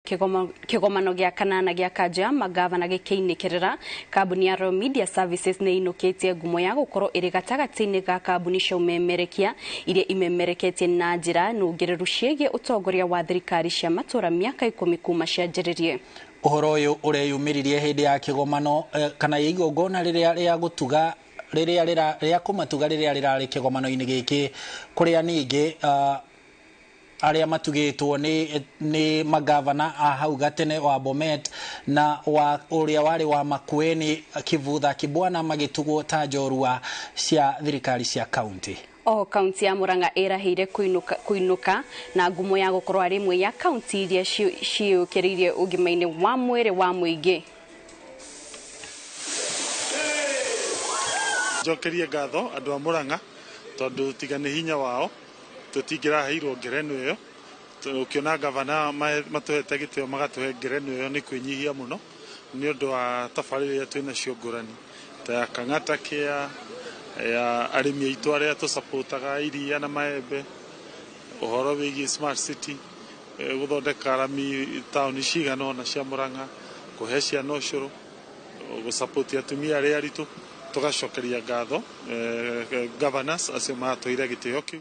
Kigomano gĩa kanana gĩa kanja magavana gĩkĩinĩkĩrĩra kambuni ya Royal Media Services nĩ inũkĩtie ngumo ya gũkorwo ĩrĩ gatagatĩ-inĩ ga kambuni cia ũmemerekia iria imemereketie na njĩra nũngĩrĩru ciĩgiĩ ũtongoria wa thirikari cia matũra mĩaka 10 kuma cianjĩrĩrie. Ũhoro ũyũ ũreyumĩririe hĩndĩ ya kĩgomano kana igongona rĩrĩa gũtuga rĩrĩa kũmatuga rĩrĩa rĩrarĩ kĩgomano-inĩ gĩkĩ kũrĩa ningĩ arĩa matugĩtwo nĩ magavana a hau gatene wa Bomet na ũrĩa warĩ wa Makueni Kivutha Kibwana magĩtugwo ta njorua cia thirikari cia kaunti. O kaunti ya Murang'a ĩrahĩire kũinũka na ngumo ya gũkorwo arĩ imwe ya kaunti iria ciĩyũkĩrĩirie ũgima-inĩ wa mwĩrĩ wa mũingĩ. Njokerie ngatho andũ a Murang'a tondũ tiga nĩ hinya wao tũtingĩraheirwo ngerenwa ĩyo. Ũkiona gavana matũhete gĩtĩo magatũhe ngerenwa ĩyo nĩ kwĩnyihia mũno nĩ ũndũ wa tabarĩra iria twĩna cio ngũrani ta ya Kang'ata Care, ya arĩmi aitũ arĩa tũsapotaga iria na maembe, ũhoro wĩgiĩ smart city, gũthondeka rami taũni cigana ũna cia Murang'a, kũhe ciana ũcũrũ, gũsapoti atumia arĩa aritũ. Tũgacokeria ngatho governors acio matũire gĩtĩo kĩu.